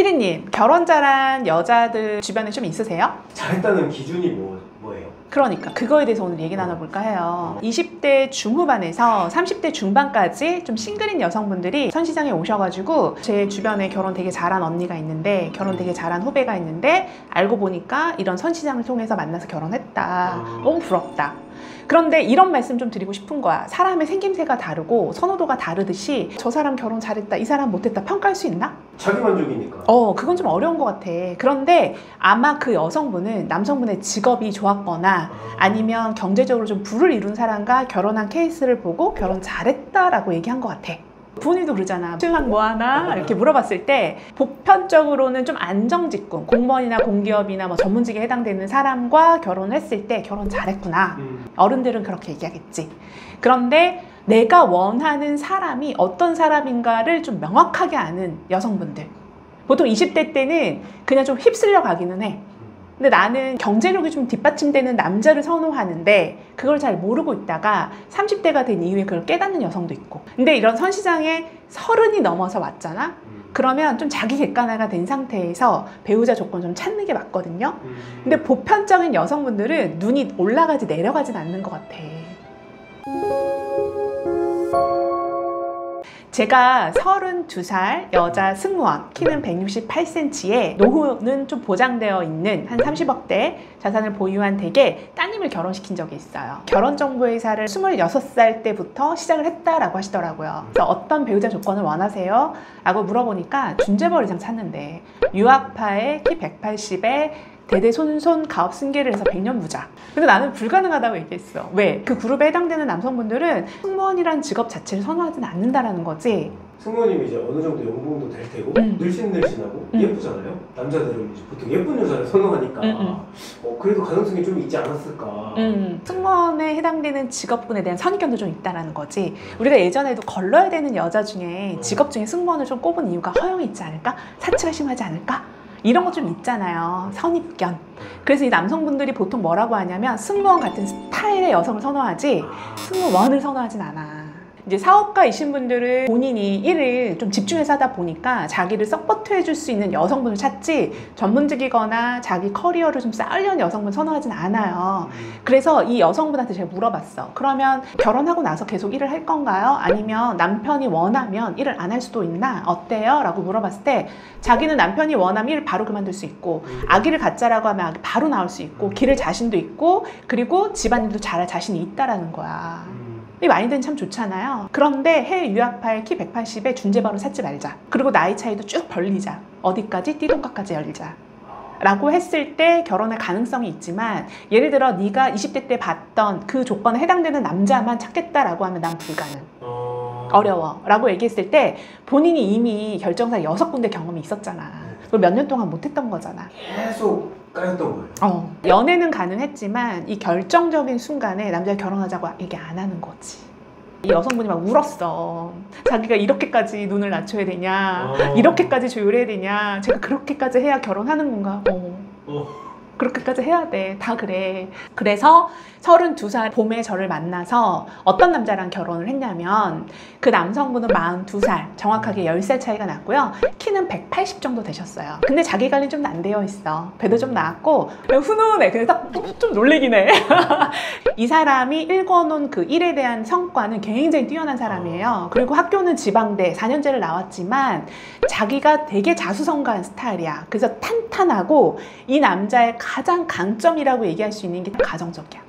피디님, 결혼 잘한 여자들 주변에 좀 있으세요? 잘했다는 기준이 뭐예요? 그러니까 그거에 대해서 오늘 얘기 나눠볼까 해요. 20대 중후반에서 30대 중반까지 좀 싱글인 여성분들이 선시장에 오셔가지고 제 주변에 결혼 되게 잘한 언니가 있는데, 결혼 되게 잘한 후배가 있는데 알고 보니까 이런 선시장을 통해서 만나서 결혼했다. 너무 부럽다. 그런데 이런 말씀 좀 드리고 싶은 거야. 사람의 생김새가 다르고 선호도가 다르듯이 저 사람 결혼 잘했다, 이 사람 못했다 평가할 수 있나? 자기만족이니까. 그건 좀 어려운 것 같아. 그런데 아마 그 여성분은 남성분의 직업이 좋았거나 아니면 경제적으로 좀 부를 이룬 사람과 결혼한 케이스를 보고 결혼 잘했다라고 얘기한 것 같아. 부모님도 그러잖아. 신랑 뭐하나? 이렇게 물어봤을 때 보편적으로는 좀 안정직군, 공무원이나 공기업이나 뭐 전문직에 해당되는 사람과 결혼을 했을 때 결혼 잘했구나. 어른들은 그렇게 얘기하겠지. 그런데 내가 원하는 사람이 어떤 사람인가를 좀 명확하게 아는 여성분들, 보통 20대 때는 그냥 좀 휩쓸려 가기는 해. 근데 나는 경제력이 좀 뒷받침되는 남자를 선호하는데 그걸 잘 모르고 있다가 30대가 된 이후에 그걸 깨닫는 여성도 있고. 근데 이런 선시장에 30이 넘어서 왔잖아? 그러면 좀 자기 객관화가 된 상태에서 배우자 조건 좀 찾는 게 맞거든요. 근데 보편적인 여성분들은 눈이 올라가지 내려가진 않는 것 같아. 제가 32살 여자 승무원, 키는 168cm에 노후는 좀 보장되어 있는 한 30억대 자산을 보유한 댁에 따님을 결혼시킨 적이 있어요. 결혼정보회사를 26살 때부터 시작을 했다라고 하시더라고요. 그래서 어떤 배우자 조건을 원하세요? 라고 물어보니까 준재벌 이상 찾는데, 유학파에 키 180에 대대손손 가업 승계를 해서 100년 부자. 근데 나는 불가능하다고 얘기했어. 왜? 그 그룹에 해당되는 남성분들은 승무원이라는 직업 자체를 선호하지는 않는다라는 거지. 승무원님이 이제 어느 정도 연봉도 될 테고 늘씬늘씬하고 예쁘잖아요. 남자들은 이제 보통 예쁜 여자를 선호하니까 그래도 가능성이 좀 있지 않았을까. 승무원에 해당되는 직업군에 대한 선입견도 좀 있다라는 거지. 우리가 예전에도 걸러야 되는 여자 중에 직업 중에 승무원을 좀 꼽은 이유가 허용이 있지 않을까? 사치가 심하지 않을까? 이런 거 좀 있잖아요. 선입견. 그래서 이 남성분들이 보통 뭐라고 하냐면 승무원 같은 스타일의 여성을 선호하지 승무원을 선호하진 않아. 이제 사업가이신 분들은 본인이 일을 좀 집중해서 하다 보니까 자기를 서포트 해줄 수 있는 여성분을 찾지, 전문직이거나 자기 커리어를 좀 쌓으려는 여성분 선호하진 않아요. 그래서 이 여성분한테 제가 물어봤어. 그러면 결혼하고 나서 계속 일을 할 건가요? 아니면 남편이 원하면 일을 안 할 수도 있나? 어때요? 라고 물어봤을 때 자기는 남편이 원하면 일을 바로 그만둘 수 있고, 아기를 갖자라고 하면 아기 바로 나올 수 있고, 기를 자신도 있고, 그리고 집안일도 잘할 자신이 있다라는 거야. 이 마인드는 참 좋잖아요. 그런데 해외 유학파의 키 180에 준재벌을 찾지 말자. 그리고 나이 차이도 쭉 벌리자. 어디까지? 띠동갑까지 열자. 라고 했을 때 결혼할 가능성이 있지만, 예를 들어 네가 20대 때 봤던 그 조건에 해당되는 남자만 찾겠다라고 하면 난 불가능. 어려워. 라고 얘기했을 때 본인이 이미 결정사 6군데 경험이 있었잖아. 그걸 몇 년 동안 못했던 거잖아. 계속 까였던 거예요. 연애는 가능했지만 이 결정적인 순간에 남자가 결혼하자고 얘기 안 하는 거지. 이 여성분이 막 울었어. 자기가 이렇게까지 눈을 낮춰야 되냐, 이렇게까지 조율해야 되냐, 제가 그렇게까지 해야 결혼하는 건가. 그렇게까지 해야 돼. 다 그래. 그래서 32살 봄에 저를 만나서 어떤 남자랑 결혼을 했냐면, 그 남성분은 42살, 정확하게 10살 차이가 났고요. 키는 180 정도 되셨어요. 근데 자기 관리 좀 안 되어 있어. 배도 좀 나왔고 훈훈해. 근데 딱 좀 놀래긴 해. 이 사람이 일궈놓은 그 일에 대한 성과는 굉장히 뛰어난 사람이에요. 그리고 학교는 지방대 4년제를 나왔지만 자기가 되게 자수성가한 스타일이야. 그래서 탄탄하고, 이 남자의 가장 강점이라고 얘기할 수 있는 게 가정적이야.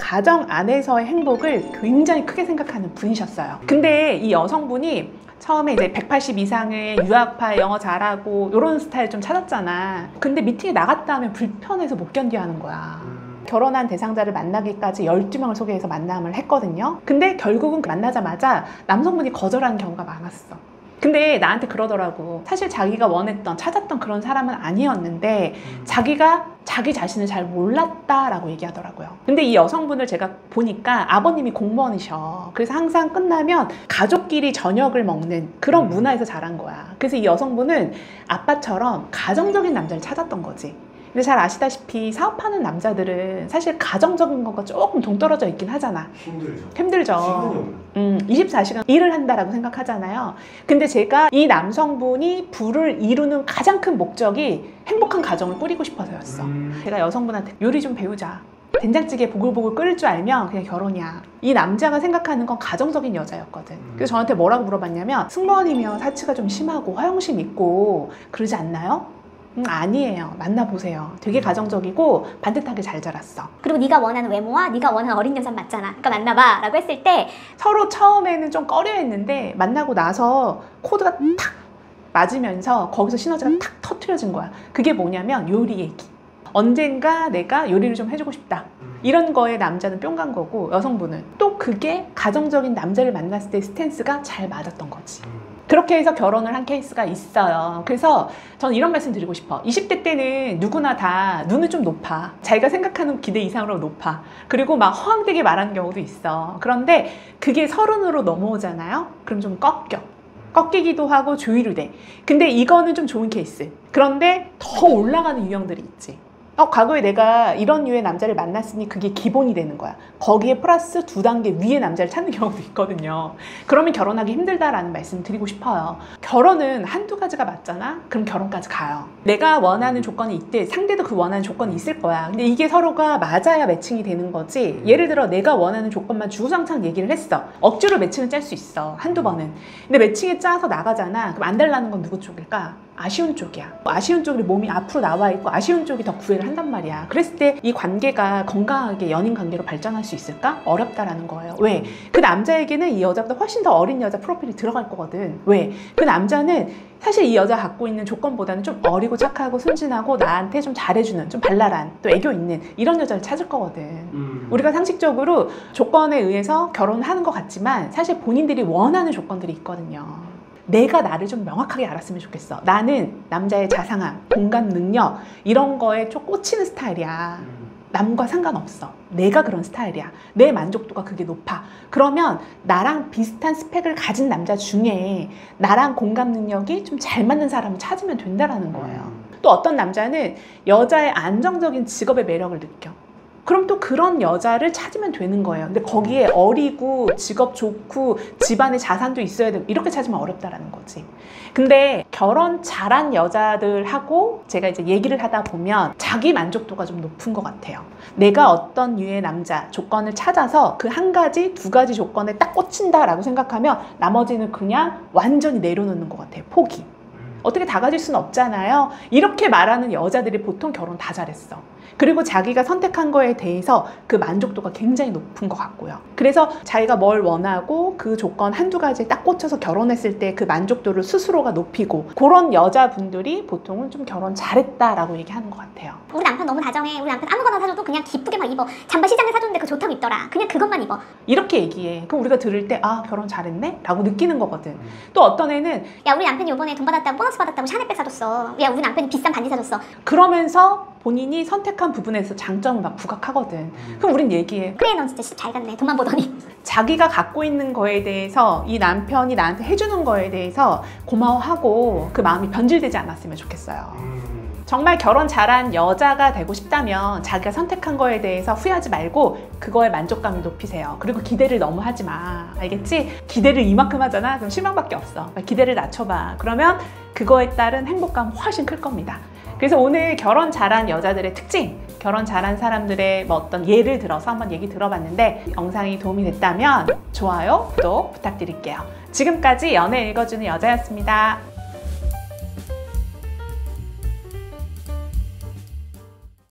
가정 안에서의 행복을 굉장히 크게 생각하는 분이셨어요. 근데 이 여성분이 처음에 이제 180 이상의 유학파, 영어 잘하고 이런 스타일 좀 찾았잖아. 근데 미팅에 나갔다 하면 불편해서 못 견뎌 하는 거야. 결혼한 대상자를 만나기까지 12명을 소개해서 만남을 했거든요. 근데 결국은 만나자마자 남성분이 거절하는 경우가 많았어. 근데 나한테 그러더라고. 사실 자기가 원했던, 찾았던 그런 사람은 아니었는데 자기가 자기 자신을 잘 몰랐다라고 얘기하더라고요. 근데 이 여성분을 제가 보니까 아버님이 공무원이셔. 그래서 항상 끝나면 가족끼리 저녁을 먹는 그런 문화에서 자란 거야. 그래서 이 여성분은 아빠처럼 가정적인 남자를 찾았던 거지. 근데 잘 아시다시피 사업하는 남자들은 사실 가정적인 것과 조금 동떨어져 있긴 하잖아. 힘들죠. 시간이 없는. 24시간 일을 한다라고 생각하잖아요. 근데 제가 이 남성분이 부를 이루는 가장 큰 목적이 행복한 가정을 꾸리고 싶어서였어. 제가 여성분한테 요리 좀 배우자. 된장찌개 보글보글 끓일 줄 알면 그냥 결혼이야. 이 남자가 생각하는 건 가정적인 여자였거든. 그래서 저한테 뭐라고 물어봤냐면 승무원이면 사치가 좀 심하고 허영심 있고 그러지 않나요? 아니에요. 만나보세요. 되게 가정적이고 반듯하게 잘 자랐어. 그리고 네가 원하는 외모와 네가 원하는 어린 여자 맞잖아. 그러니까 만나봐 라고 했을 때 서로 처음에는 좀 꺼려했는데 만나고 나서 코드가 탁 맞으면서 거기서 시너지가 탁 터트려진 거야. 그게 뭐냐면 요리 얘기. 언젠가 내가 요리를 좀 해주고 싶다. 이런 거에 남자는 뿅 간 거고 여성분은 또 그게 가정적인 남자를 만났을 때 스탠스가 잘 맞았던 거지. 그렇게 해서 결혼을 한 케이스가 있어요. 그래서 저는 이런 말씀 드리고 싶어. 20대 때는 누구나 다 눈은 좀 높아. 자기가 생각하는 기대 이상으로 높아. 그리고 막 허황되게 말하는 경우도 있어. 그런데 그게 30으로 넘어오잖아요. 그럼 좀 꺾이기도 하고 조율이 돼. 근데 이거는 좀 좋은 케이스. 그런데 더 올라가는 유형들이 있지. 과거에 내가 이런 류의 남자를 만났으니 그게 기본이 되는 거야. 거기에 플러스 2단계 위의 남자를 찾는 경우도 있거든요. 그러면 결혼하기 힘들다라는 말씀 드리고 싶어요. 결혼은 한두 가지가 맞잖아? 그럼 결혼까지 가요. 내가 원하는 조건이 있대. 상대도 그 원하는 조건이 있을 거야. 근데 이게 서로가 맞아야 매칭이 되는 거지. 예를 들어 내가 원하는 조건만 주구장창 얘기를 했어. 억지로 매칭을 짤 수 있어. 한두 번은. 근데 매칭에 짜서 나가잖아. 그럼 안 달라는 건 누구 쪽일까? 아쉬운 쪽이야. 아쉬운 쪽이 몸이 앞으로 나와 있고 아쉬운 쪽이 더 구애를 한단 말이야. 그랬을 때 이 관계가 건강하게 연인 관계로 발전할 수 있을까? 어렵다라는 거예요. 왜? 그 남자에게는 이 여자보다 훨씬 더 어린 여자 프로필이 들어갈 거거든. 왜? 그 남자는 사실 이 여자 갖고 있는 조건보다는 좀 어리고 착하고 순진하고 나한테 좀 잘해주는, 좀 발랄한, 또 애교 있는 이런 여자를 찾을 거거든. 우리가 상식적으로 조건에 의해서 결혼하는 것 같지만 사실 본인들이 원하는 조건들이 있거든요. 내가 나를 좀 명확하게 알았으면 좋겠어. 나는 남자의 자상함, 공감 능력 이런 거에 좀 꽂히는 스타일이야. 남과 상관없어. 내가 그런 스타일이야. 내 만족도가 그게 높아. 그러면 나랑 비슷한 스펙을 가진 남자 중에 나랑 공감 능력이 좀 잘 맞는 사람을 찾으면 된다라는 거예요. 또 어떤 남자는 여자의 안정적인 직업의 매력을 느껴. 그럼 또 그런 여자를 찾으면 되는 거예요. 근데 거기에 어리고 직업 좋고 집안에 자산도 있어야 되고 이렇게 찾으면 어렵다라는 거지. 근데 결혼 잘한 여자들하고 제가 이제 얘기를 하다 보면 자기 만족도가 좀 높은 것 같아요. 내가 어떤 류의 남자 조건을 찾아서 그 한 가지, 두 가지 조건에 딱 꽂힌다라고 생각하면 나머지는 그냥 완전히 내려놓는 것 같아요. 포기. 어떻게 다 가질 수는 없잖아요. 이렇게 말하는 여자들이 보통 결혼 다 잘했어. 그리고 자기가 선택한 거에 대해서 그 만족도가 굉장히 높은 것 같고요. 그래서 자기가 뭘 원하고 그 조건 한두 가지에 딱 꽂혀서 결혼했을 때 그 만족도를 스스로가 높이고 그런 여자분들이 보통은 좀 결혼 잘했다라고 얘기하는 것 같아요. 우리 남편 너무 다정해. 우리 남편 아무거나 사줘도 그냥 기쁘게만 입어. 잠바 시장에 사줬는데 그거 좋다고 입더라. 그냥 그것만 입어. 이렇게 얘기해. 그럼 우리가 들을 때 아 결혼 잘했네? 라고 느끼는 거거든. 또 어떤 애는 야 우리 남편이 이번에 돈 받았다고 보너스 받았다고 샤넬백 사줬어. 야 우리 남편이 비싼 반지 사줬어. 그러면서 본인이 선택한 부분에서 장점을 막 부각하거든. 그럼 우린 얘기해. 그래 넌 진짜 잘 갔네. 돈만 보더니. 자기가 갖고 있는 거에 대해서 이 남편이 나한테 해주는 거에 대해서 고마워하고 그 마음이 변질되지 않았으면 좋겠어요. 정말 결혼 잘한 여자가 되고 싶다면 자기가 선택한 거에 대해서 후회하지 말고 그거에 만족감을 높이세요. 그리고 기대를 너무 하지 마. 알겠지? 기대를 이만큼 하잖아? 그럼 실망밖에 없어. 기대를 낮춰봐. 그러면 그거에 따른 행복감 훨씬 클 겁니다. 그래서 오늘 결혼 잘한 여자들의 특징, 결혼 잘한 사람들의 뭐 어떤 예를 들어서 한번 얘기 들어봤는데 영상이 도움이 됐다면 좋아요, 구독 부탁드릴게요. 지금까지 연애 읽어주는 여자였습니다.